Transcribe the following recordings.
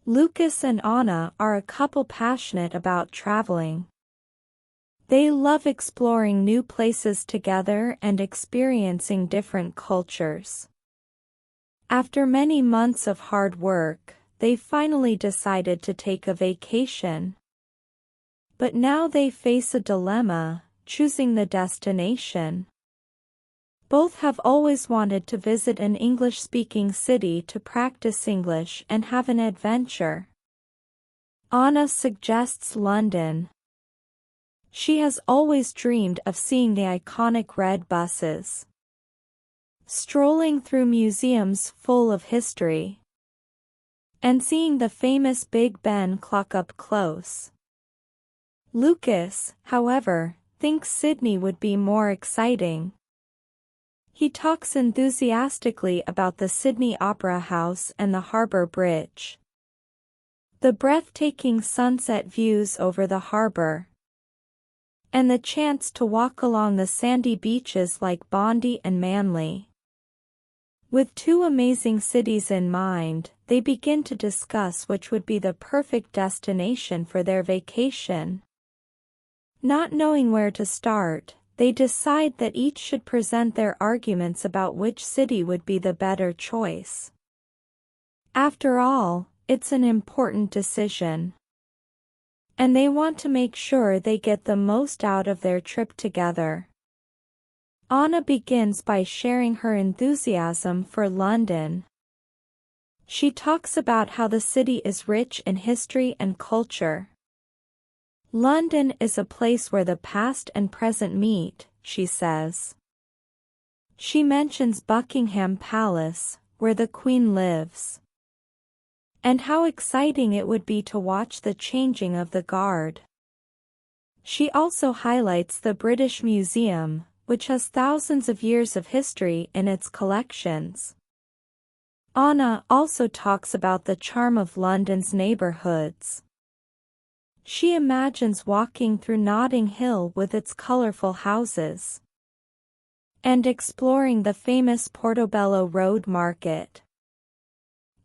Lucas and Anna are a couple passionate about traveling. They love exploring new places together and experiencing different cultures. After many months of hard work, they finally decided to take a vacation. But now they face a dilemma, choosing the destination. Both have always wanted to visit an English-speaking city to practice English and have an adventure. Anna suggests London. She has always dreamed of seeing the iconic red buses, strolling through museums full of history, and seeing the famous Big Ben clock up close. Lucas, however, thinks Sydney would be more exciting. He talks enthusiastically about the Sydney Opera House and the Harbour Bridge, the breathtaking sunset views over the harbour, and the chance to walk along the sandy beaches like Bondi and Manly. With two amazing cities in mind, they begin to discuss which would be the perfect destination for their vacation. Not knowing where to start, they decide that each should present their arguments about which city would be the better choice. After all, it's an important decision, and they want to make sure they get the most out of their trip together. Anna begins by sharing her enthusiasm for London. She talks about how the city is rich in history and culture. London is a place where the past and present meet, she says. She mentions Buckingham Palace, where the Queen lives, and how exciting it would be to watch the changing of the guard. She also highlights the British Museum, which has thousands of years of history in its collections. Anna also talks about the charm of London's neighbourhoods. She imagines walking through Notting Hill with its colourful houses, and exploring the famous Portobello Road Market.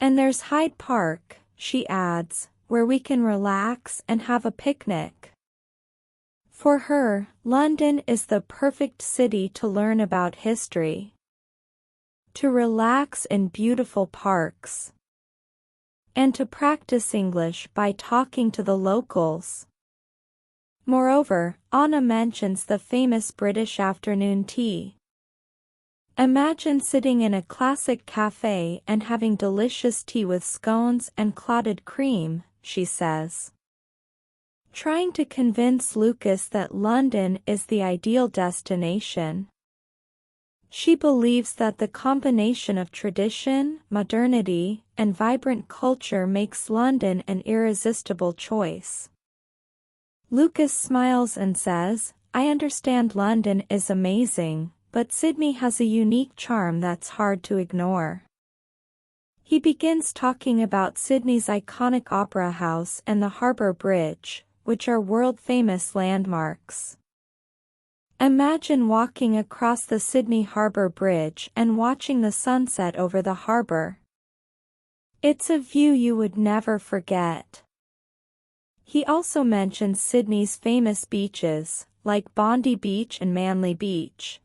And there's Hyde Park, she adds, where we can relax and have a picnic. For her, London is the perfect city to learn about history, to relax in beautiful parks, and to practice English by talking to the locals. Moreover, Anna mentions the famous British afternoon tea. Imagine sitting in a classic cafe and having delicious tea with scones and clotted cream, she says. Trying to convince Lucas that London is the ideal destination. She believes that the combination of tradition, modernity, and vibrant culture makes London an irresistible choice. Lucas smiles and says, "I understand London is amazing, but Sydney has a unique charm that's hard to ignore." He begins talking about Sydney's iconic opera house and the Harbour Bridge, which are world-famous landmarks. Imagine walking across the Sydney Harbour Bridge and watching the sunset over the harbour. It's a view you would never forget. He also mentions Sydney's famous beaches, like Bondi Beach and Manly Beach.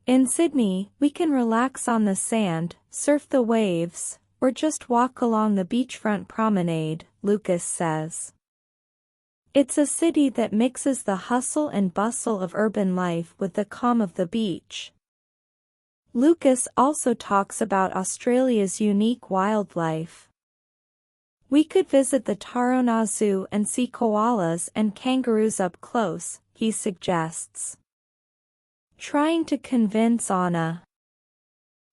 In Sydney, we can relax on the sand, surf the waves, or just walk along the beachfront promenade, Lucas says. It's a city that mixes the hustle and bustle of urban life with the calm of the beach. Lucas also talks about Australia's unique wildlife. We could visit the Taronga Zoo and see koalas and kangaroos up close, he suggests, trying to convince Anna.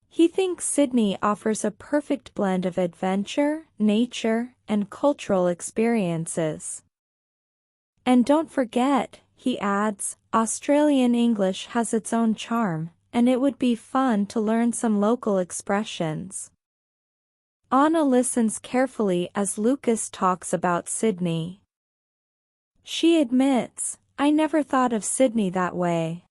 He thinks Sydney offers a perfect blend of adventure, nature, and cultural experiences. And don't forget, he adds, Australian English has its own charm, and it would be fun to learn some local expressions. Anna listens carefully as Lucas talks about Sydney. She admits, "I never thought of Sydney that way.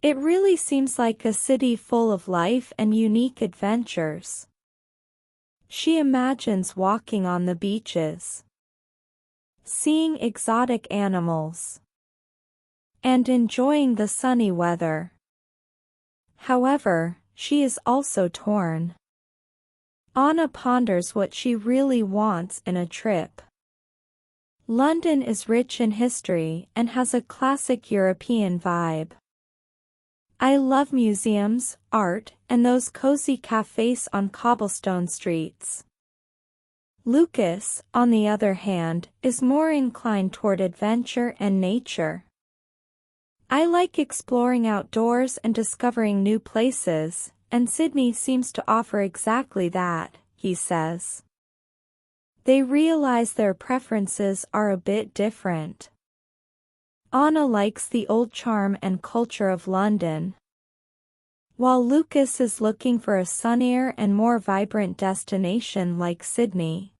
It really seems like a city full of life and unique adventures." She imagines walking on the beaches, seeing exotic animals, and enjoying the sunny weather. However, she is also torn. Anna ponders what she really wants in a trip. London is rich in history and has a classic European vibe. I love museums, art, and those cozy cafes on cobblestone streets. Lucas, on the other hand, is more inclined toward adventure and nature. I like exploring outdoors and discovering new places, and Sydney seems to offer exactly that, he says. They realize their preferences are a bit different. Anna likes the old charm and culture of London, while Lucas is looking for a sunnier and more vibrant destination like Sydney.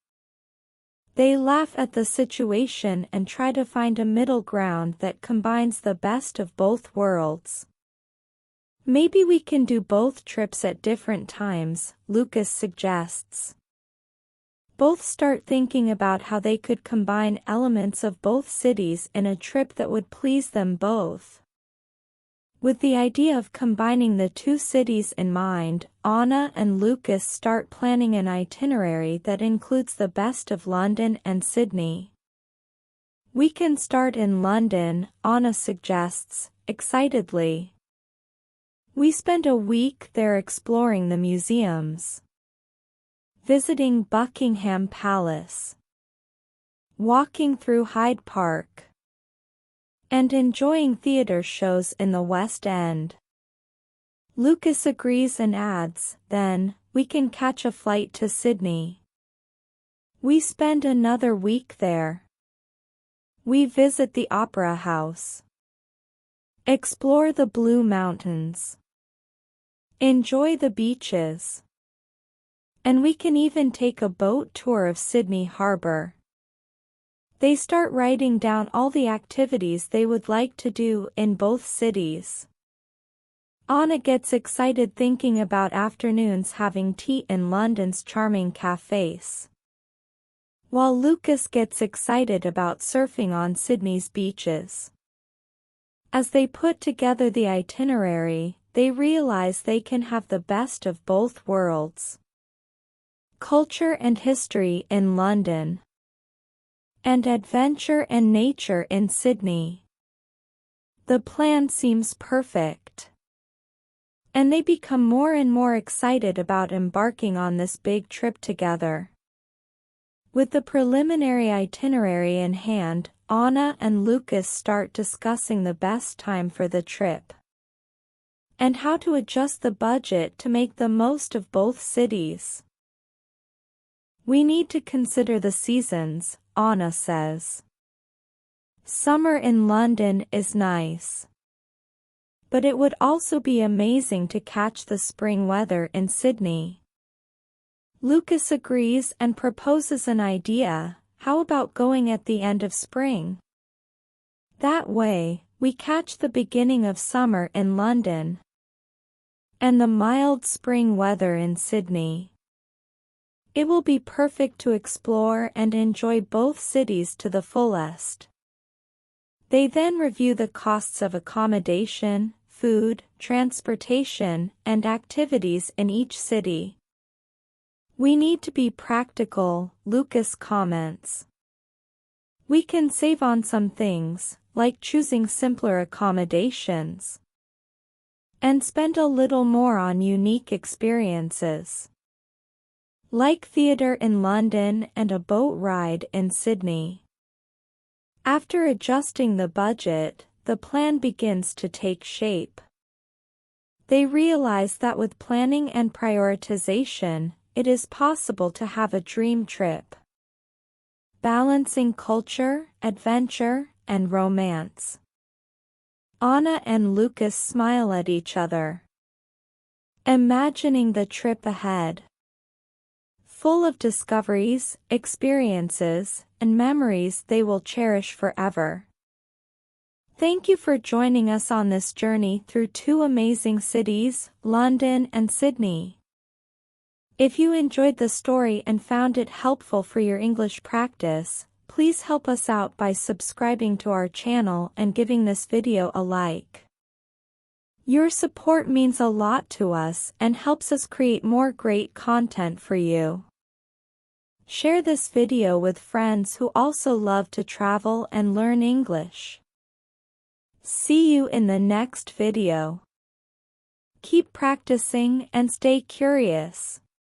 They laugh at the situation and try to find a middle ground that combines the best of both worlds. Maybe we can do both trips at different times, Lucas suggests. Both start thinking about how they could combine elements of both cities in a trip that would please them both. With the idea of combining the two cities in mind, Anna and Lucas start planning an itinerary that includes the best of London and Sydney. We can start in London, Anna suggests, excitedly. We spend a week there exploring the museums, visiting Buckingham Palace, walking through Hyde Park, and enjoying theatre shows in the West End. Lucas agrees and adds, then, we can catch a flight to Sydney. We spend another week there. We visit the Opera House, explore the Blue Mountains, enjoy the beaches, and we can even take a boat tour of Sydney Harbour. They start writing down all the activities they would like to do in both cities. Anna gets excited thinking about afternoons having tea in London's charming cafes, while Lucas gets excited about surfing on Sydney's beaches. As they put together the itinerary, they realize they can have the best of both worlds. Culture and history in London, and adventure and nature in Sydney. The plan seems perfect, and they become more and more excited about embarking on this big trip together. With the preliminary itinerary in hand, Anna and Lucas start discussing the best time for the trip, and how to adjust the budget to make the most of both cities. We need to consider the seasons, Anna says. Summer in London is nice, but it would also be amazing to catch the spring weather in Sydney. Lucas agrees and proposes an idea. How about going at the end of spring? That way, we catch the beginning of summer in London and the mild spring weather in Sydney. It will be perfect to explore and enjoy both cities to the fullest. They then review the costs of accommodation, food, transportation, and activities in each city. We need to be practical, Lucas comments. We can save on some things, like choosing simpler accommodations, and spend a little more on unique experiences, like theatre in London and a boat ride in Sydney. After adjusting the budget, the plan begins to take shape. They realize that with planning and prioritization, it is possible to have a dream trip, balancing culture, adventure, and romance. Anna and Lucas smile at each other, imagining the trip ahead, full of discoveries, experiences, and memories they will cherish forever. Thank you for joining us on this journey through two amazing cities, London and Sydney. If you enjoyed the story and found it helpful for your English practice, please help us out by subscribing to our channel and giving this video a like. Your support means a lot to us and helps us create more great content for you. Share this video with friends who also love to travel and learn English. See you in the next video. Keep practicing and stay curious.